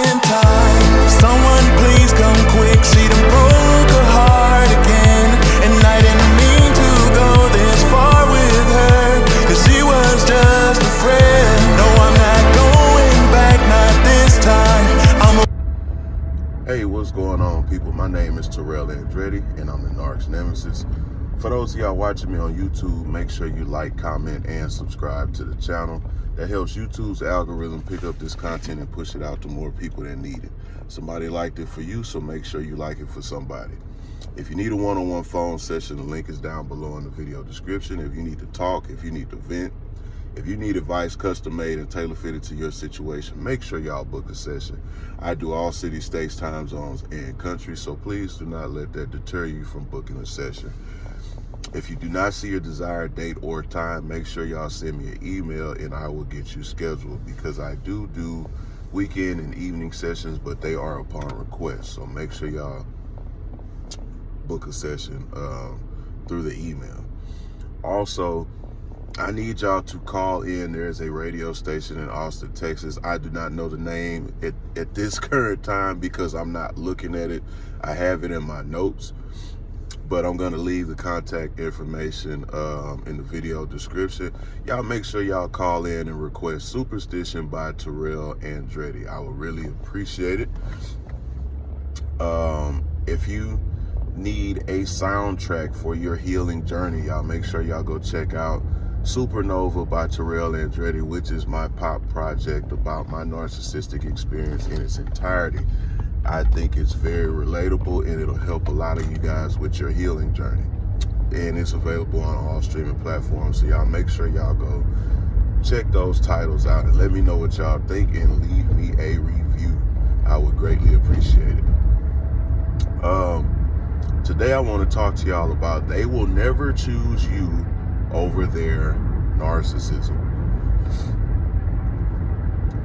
in time. Someone please come quick, she done broke her heart again. And I didn't mean to go this far with her, cause she was just a friend. No, I'm not going back, not this time. Hey, what's going on, people? My name is Terrell Andretti, and I'm the Narc's Nemesis. For those of y'all watching me on YouTube, make sure you like, comment, and subscribe to the channel. That helps YouTube's algorithm pick up this content and push it out to more people that need it. Somebody liked it for you, so make sure you like it for somebody. If you need a one-on-one phone session, the link is down below in the video description. If you need to talk, if you need to vent, if you need advice custom-made and tailor-fitted to your situation, make sure y'all book a session. I do all cities, states, time zones, and countries, so please do not let that deter you from booking a session. If you do not see your desired date or time, make sure y'all send me an email and I will get you scheduled, because I do weekend and evening sessions, but they are upon request. So make sure y'all book a session through the email. Also, I need y'all to call in. There's a radio station in Austin, Texas. I do not know the name at this current time because I'm not looking at it. I have it in my notes, but I'm going to leave the contact information in the video description. Y'all make sure y'all call in and request Superstition by Terrell Andretti. I would really appreciate it. If you need a soundtrack for your healing journey, y'all make sure y'all go check out Supernova by Terrell Andretti, which is my pop project about my narcissistic experience in its entirety. I think it's very relatable and it'll help a lot of you guys with your healing journey. And it's available on all streaming platforms, so y'all make sure y'all go check those titles out and let me know what y'all think and leave me a review. I would greatly appreciate it. Today I want to talk to y'all about they will never choose you over their narcissism.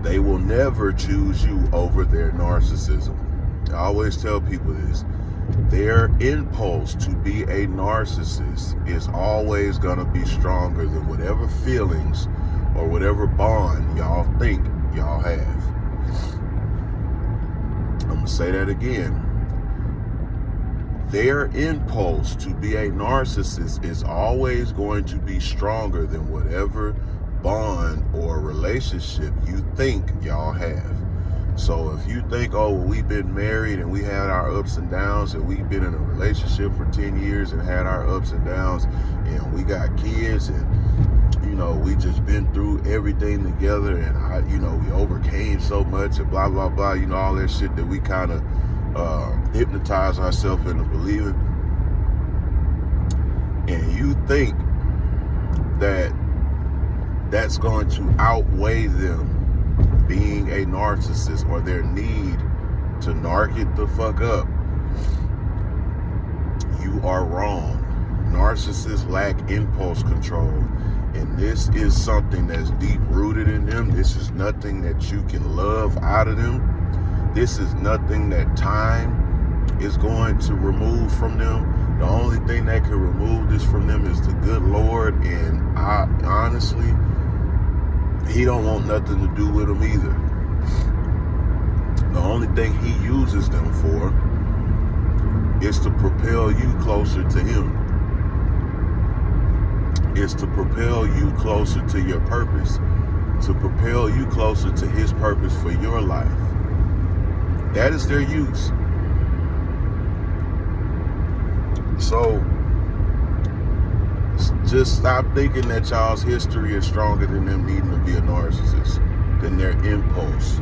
They will never choose you over their narcissism. I always tell people this. Their impulse to be a narcissist is always going to be stronger than whatever feelings or whatever bond y'all think y'all have. I'm going to say that again. Their impulse to be a narcissist is always going to be stronger than whatever bond or relationship you think y'all have. So if you think, oh, well, we've been married and we had our ups and downs, and we've been in a relationship for 10 years and had our ups and downs, and we got kids, and we just been through everything together, and we overcame so much, and blah blah blah, all that shit that we kind of hypnotize ourselves into believing. And you think that that's going to outweigh them being a narcissist or their need to narc it the fuck up. You are wrong. Narcissists lack impulse control, and this is something that's deep rooted in them. This is nothing that you can love out of them. This is nothing that time is going to remove from them. The only thing that can remove this from them is the good Lord, and honestly, he don't want nothing to do with them either. The only thing he uses them for is to propel you closer to him. It's to propel you closer to your purpose, to propel you closer to his purpose for your life. That is their use. So just stop thinking that y'all's history is stronger than them needing to be a narcissist, than their impulse.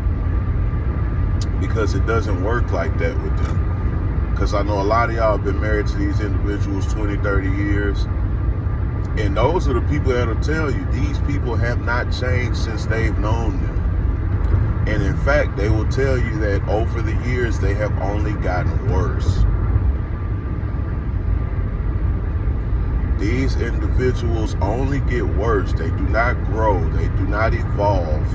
Because it doesn't work like that with them. Because I know a lot of y'all have been married to these individuals 20, 30 years. And those are the people that'll tell you these people have not changed since they've known them. And in fact, they will tell you that over the years, they have only gotten worse. These individuals only get worse. They do not grow. They do not evolve.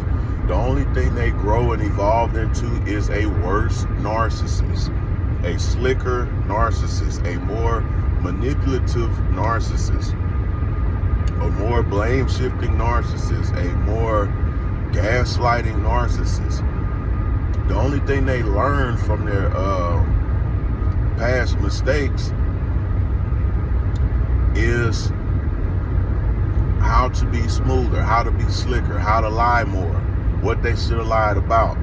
The only thing they grow and evolve into is a worse narcissist, a slicker narcissist, a more manipulative narcissist, a more blame-shifting narcissist, a more gaslighting narcissist. The only thing they learn from their past mistakes is how to be smoother, how to be slicker, how to lie more, what they should have lied about.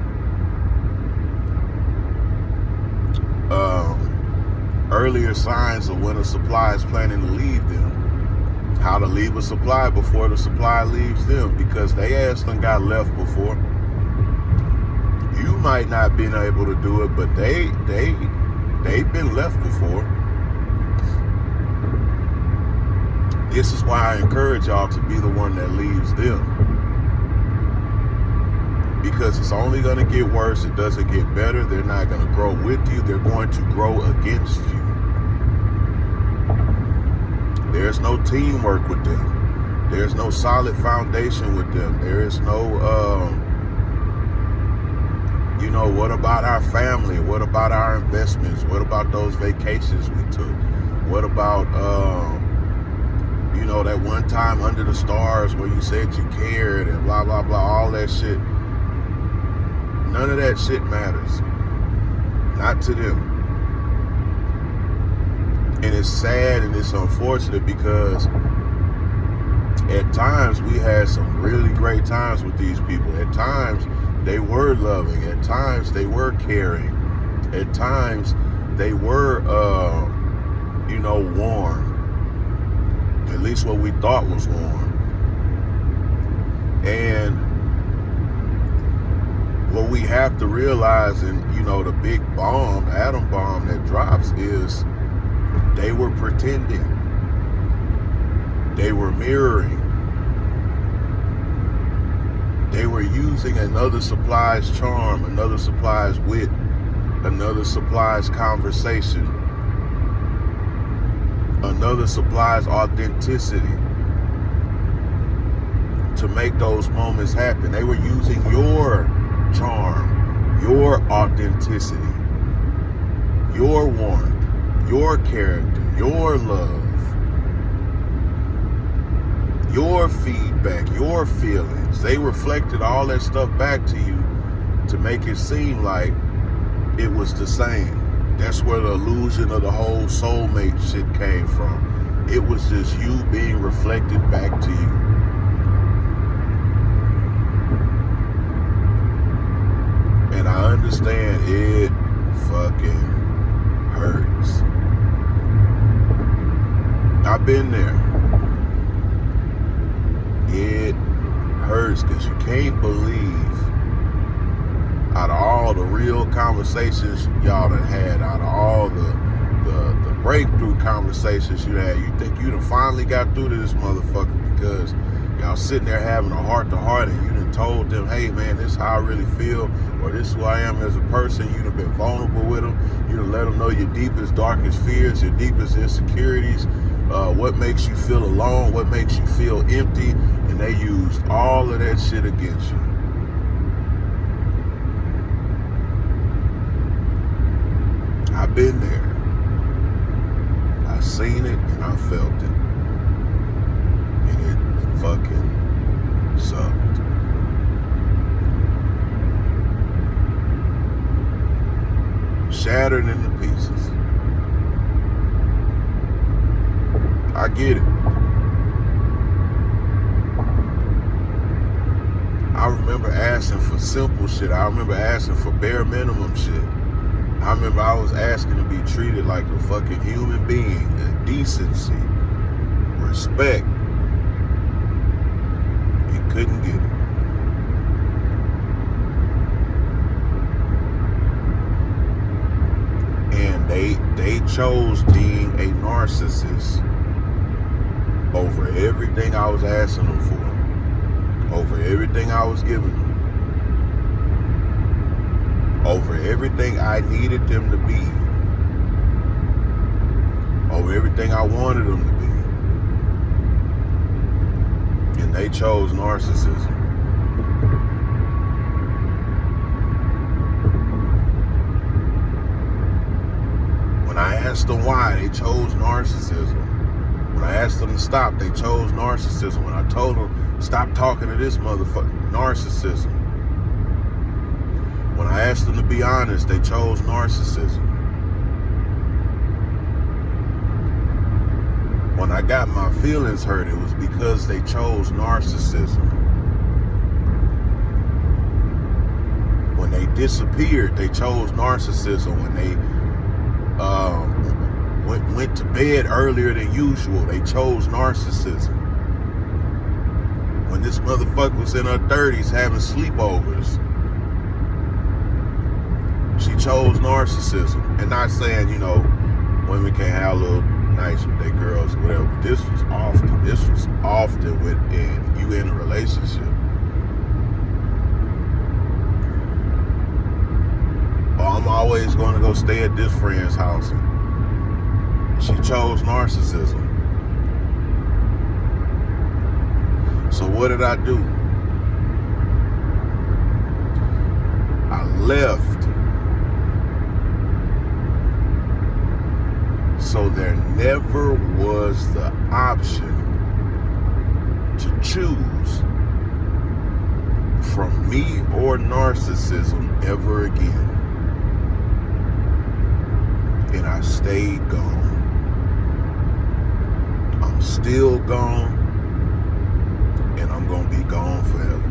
Earlier signs of when a supply is planning to leave them. How to leave a supply before the supply leaves them, because they ass done got left before. You might not been able to do it, but they've been left before. This is why I encourage y'all to be the one that leaves them. Because it's only going to get worse. It doesn't get better. They're not going to grow with you. They're going to grow against you. There's no teamwork with them. There's no solid foundation with them. There is no, what about our family? What about our investments? What about those vacations we took? What about, that one time under the stars where you said you cared and blah, blah, blah, all that shit. None of that shit matters. Not to them. And it's sad and it's unfortunate because at times we had some really great times with these people. At times they were loving. At times they were caring. At times they were, warm. At least what we thought was warm. And what we have to realize, and the big bomb, the atom bomb that drops, is they were pretending. They were mirroring. They were using another supply's charm, another supply's wit, another supply's conversation, another supply's authenticity to make those moments happen. They were using your charm, your authenticity, your warmth, your character, your love, your feedback, your feelings. They reflected all that stuff back to you to make it seem like it was the same. That's where the illusion of the whole soulmate shit came from. It was just you being reflected back to you. And I understand it fucking hurts. I've been there. It hurts because you can't believe, out of all the real conversations y'all done had, out of all the breakthrough conversations you had, you think you done finally got through to this motherfucker because y'all sitting there having a heart-to-heart and you done told them, hey man, this is how I really feel, or this is who I am as a person. You done been vulnerable with them. You done let them know your deepest, darkest fears, your deepest insecurities, what makes you feel alone, what makes you feel empty, and they used all of that shit against you. I've been there. I've seen it and I felt it. And it fucking sucked. Shattered into pieces. I get it. I remember asking for simple shit. I remember asking for bare minimum shit. I remember I was asking to be treated like a fucking human being, decency, respect. You couldn't get it. And they chose being a narcissist over everything I was asking them for, over everything I was giving them, over everything I needed them to be, over everything I wanted them to be. And they chose narcissism. When I asked them why, they chose narcissism. When I asked them to stop, they chose narcissism. When I told them, stop talking to this motherfucker, narcissism. When I asked them to be honest, they chose narcissism. When I got my feelings hurt, it was because they chose narcissism. When they disappeared, they chose narcissism. When they went to bed earlier than usual, they chose narcissism. When this motherfucker was in her 30s having sleepovers, she chose narcissism. And not saying, you know, women can't have a little nice with their girls or whatever, but this was often within you in a relationship. Or I'm always going to go stay at this friend's house. And she chose narcissism. So what did I do? I left. So there never was the option to choose from me or narcissism ever again. And I stayed gone. I'm still gone, and I'm gonna be gone forever.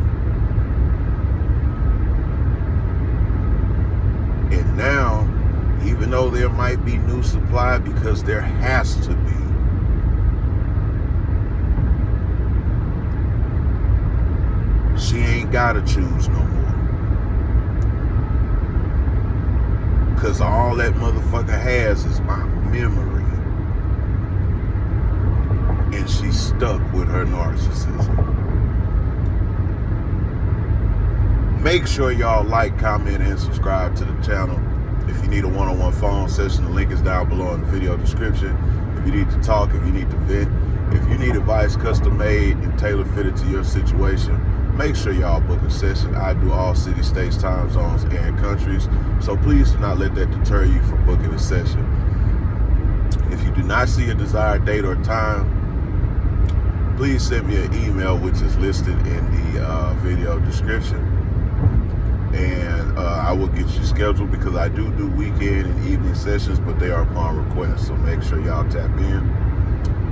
And now, even though there might be new supply, because there has to be, she ain't gotta choose no more. Because all that motherfucker has is my memory. And she's stuck with her narcissism. Make sure y'all like, comment, and subscribe to the channel. If you need a one-on-one phone session, the link is down below in the video description. If you need to talk, if you need to vent, if you need advice custom made and tailor fitted to your situation, make sure y'all book a session. I do all cities, states, time zones, and countries. So please do not let that deter you from booking a session. If you do not see a desired date or time, please send me an email, which is listed in the video description. And I will get you scheduled, because I do weekend and evening sessions, but they are upon request. So make sure y'all tap in.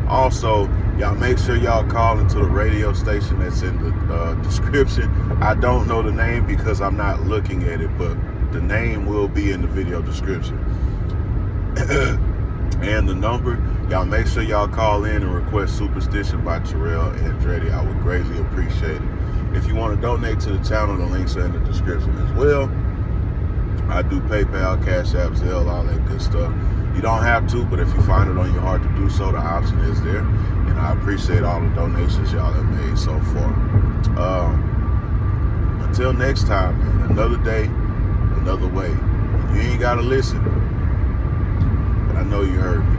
Also, y'all make sure y'all call into the radio station that's in the description. I don't know the name because I'm not looking at it, but the name will be in the video description. And the number, y'all make sure y'all call in and request Superstition by Terrell Andretti. I would greatly appreciate it. If you want to donate to the channel, the links are in the description as well. I do PayPal, Cash App, Zelle, all that good stuff. You don't have to, but if you find it on your heart to do so, the option is there. And I appreciate all the donations y'all have made so far. Until next time, man, another day, another way. You ain't got to listen, but I know you heard me.